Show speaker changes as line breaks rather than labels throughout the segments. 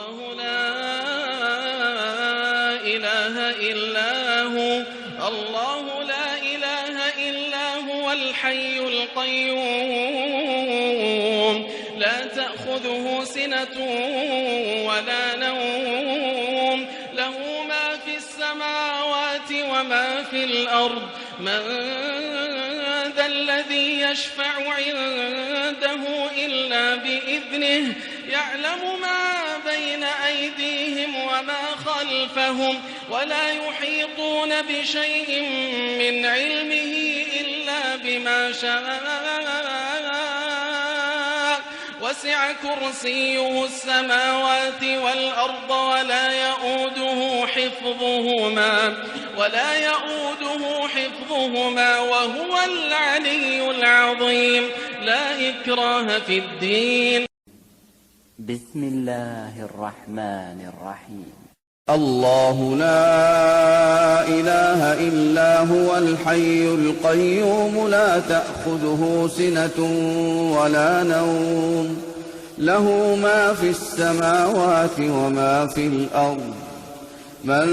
الله لا إله إلا هو الله لا إله إلا هو الحي القيوم لا تأخذه سنة ولا نوم له ما في السماوات وما في الأرض من ذا الذي يشفع عنده إلا بإذنه يعلم ما بين أيديهم وما خلفهم ولا يحيطون بشيء من علمه إلا بما شاء وسع كرسيه السماوات والأرض ولا يؤوده حفظهما وهو العلي العظيم لا إكراه في الدين.
بسم الله الرحمن الرحيم.
الله لا إله إلا هو الحي القيوم لا تأخذه سنة ولا نوم له ما في السماوات وما في الأرض من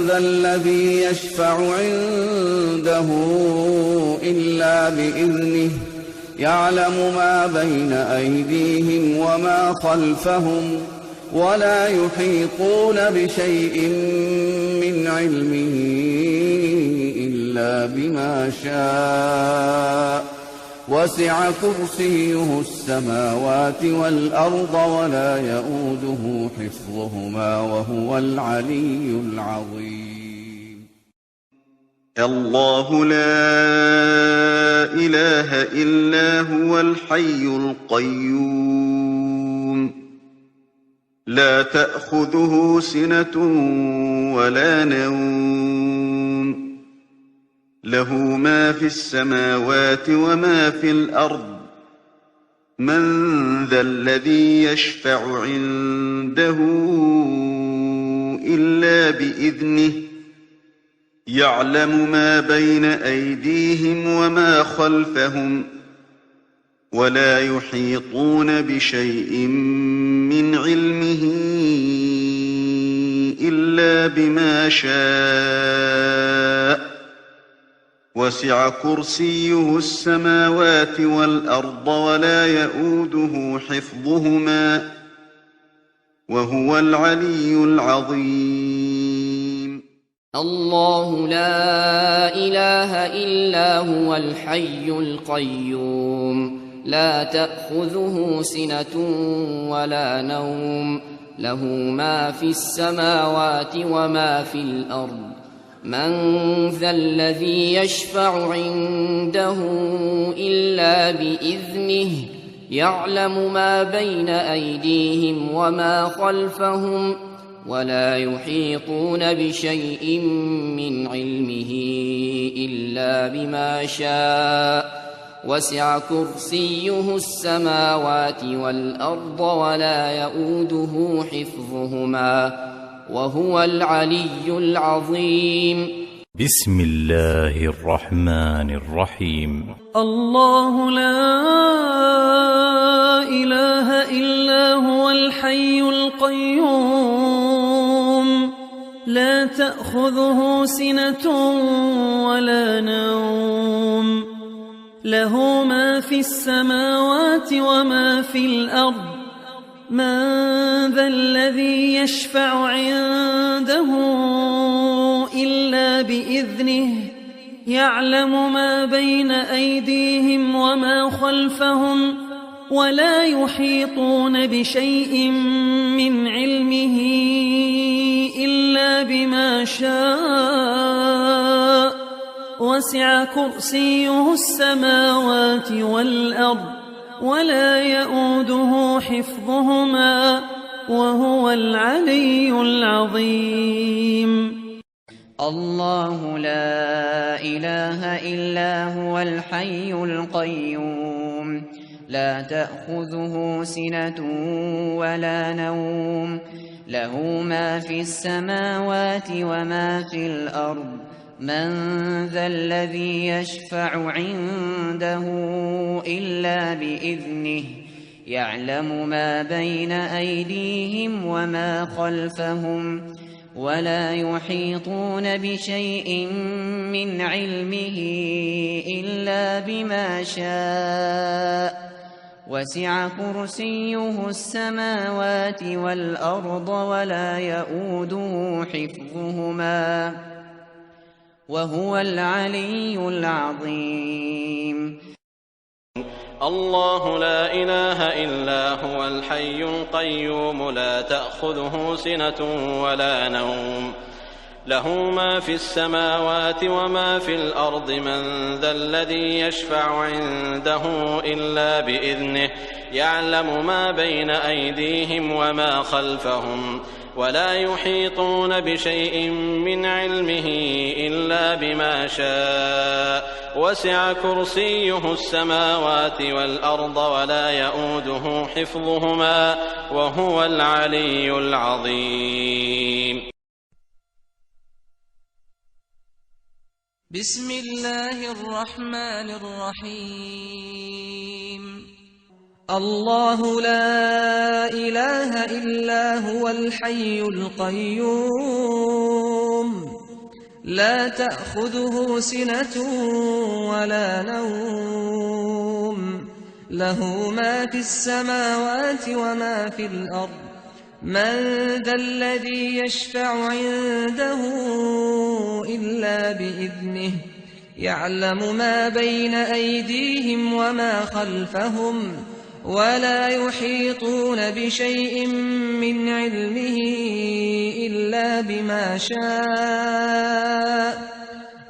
ذا الذي يشفع عنده إلا بإذنه يعلم ما بين أيديهم وما خلفهم ولا يحيطون بشيء من علمه إلا بما شاء وسع كرسيه السماوات والأرض ولا يؤوده حفظهما وهو العلي العظيم.
الله لا إله إلا هو الحي القيوم لا تأخذه سنة ولا نوم له ما في السماوات وما في الأرض من ذا الذي يشفع عنده إلا بإذنه يعلم ما بين أيديهم وما خلفهم ولا يحيطون بشيء من علمه إلا بما شاء وسع كرسيه السماوات والأرض ولا يؤوده حفظهما وهو العلي العظيم.
الله لا إله إلا هو الحي القيوم لا تأخذه سنة ولا نوم له ما في السماوات وما في الأرض من ذا الذي يشفع عنده إلا بإذنه يعلم ما بين أيديهم وما خلفهم ولا يحيطون بشيء من علمه إلا بما شاء وسع كرسيه السماوات والأرض ولا يؤوده حفظهما وهو العلي العظيم.
بسم الله الرحمن الرحيم.
الله لا إله إلا هو الحي القيوم لا تأخذه سنة ولا نوم له ما في السماوات وما في الأرض من ذا الذي يشفع عنده إلا بإذنه يعلم ما بين أيديهم وما خلفهم ولا يحيطون بشيء من علمه إلا بما شاء وسع كرسيه السماوات والأرض ولا يؤوده حفظهما وهو العلي العظيم.
الله لا إله إلا هو الحي القيوم لا تأخذه سنة ولا نوم له ما في السماوات وما في الأرض من ذا الذي يشفع عنده إلا بإذنه يعلم ما بين أيديهم وما خلفهم ولا يحيطون بشيء من علمه إلا بما شاء وسع كرسيه السماوات والأرض ولا يؤوده حفظهما وهو العلي العظيم.
الله لا إله إلا هو الحي القيوم لا تأخذه سنة ولا نوم له ما في السماوات وما في الأرض من ذا الذي يشفع عنده إلا بإذنه يعلم ما بين أيديهم وما خلفهم ولا يحيطون بشيء من علمه إلا بما شاء وسع كرسيه السماوات والأرض ولا يؤوده حفظهما وهو العلي العظيم.
بسم الله الرحمن الرحيم. الله لا إله إلا هو الحي القيوم لا تأخذه سنة ولا نوم له ما في السماوات وما في الأرض من ذا الذي يشفع عنده إلا بإذنه يعلم ما بين أيديهم وما خلفهم ولا يحيطون بشيء من علمه إلا بما شاء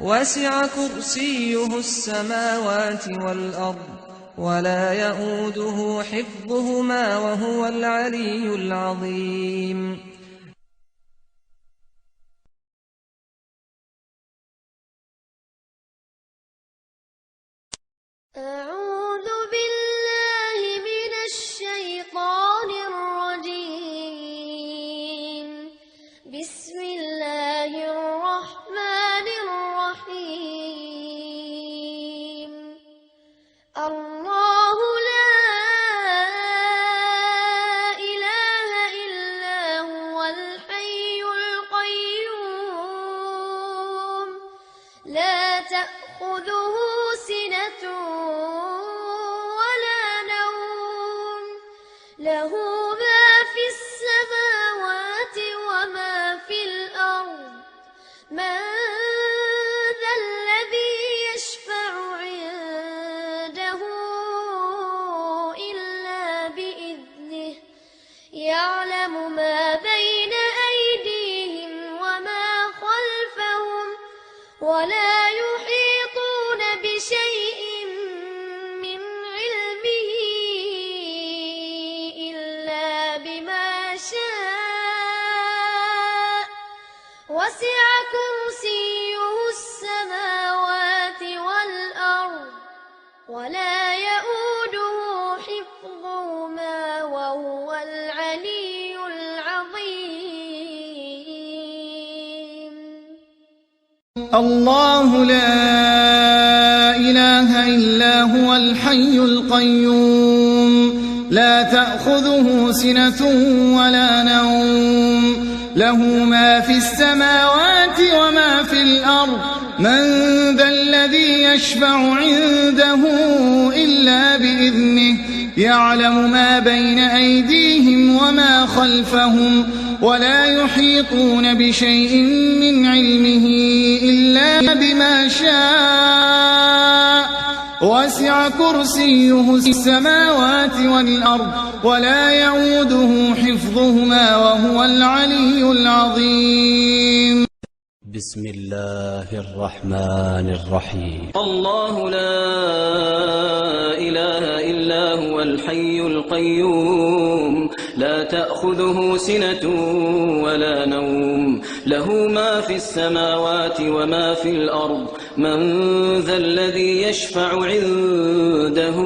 وسع كرسيه السماوات والأرض ولا يؤوده حفظهما وهو العلي العظيم.
أعوذ بالله من الشيطان الرجيم. بسم الله الرحمن الرحيم. الله لا إله إلا هو الحي القيوم لا تأخذه سنة ولا نوم له ما في السماوات وما في الأرض من ذا الذي يشفع عنده إلا بإذنه يعلم ما بين أيديهم وما خلفهم ولا يحيطون بشيء من علمه إلا بما شاء وسع كرسيه السماوات والأرض ولا يؤوده حفظهما وهو العلي العظيم.
الله لا إله إلا هو الحي القيوم لا تأخذه سنة ولا نوم له ما في السماوات وما في الأرض من ذا الذي يشفع عنده إلا بإذنه يعلم ما بين أيديهم وما خلفهم ولا يحيطون بشيء من علمه إلا بما شاء وسع كرسيه السماوات والأرض ولا يؤوده حفظهما وهو العلي العظيم.
بسم الله الرحمن الرحيم.
الله لا إله إلا هو الحي القيوم لا تأخذه سنة ولا نوم له ما في السماوات وما في الأرض من ذا الذي يشفع عنده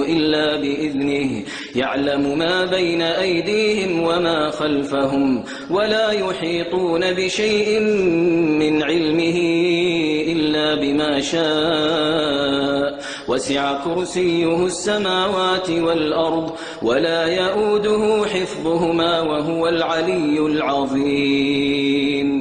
إلا بإذنه يعلم ما بين أيديهم وما خلفهم ولا يحيطون بشيء من علمه إلا بما شاء وسع كرسيه السماوات والأرض ولا يؤوده حفظهما وهو العلي العظيم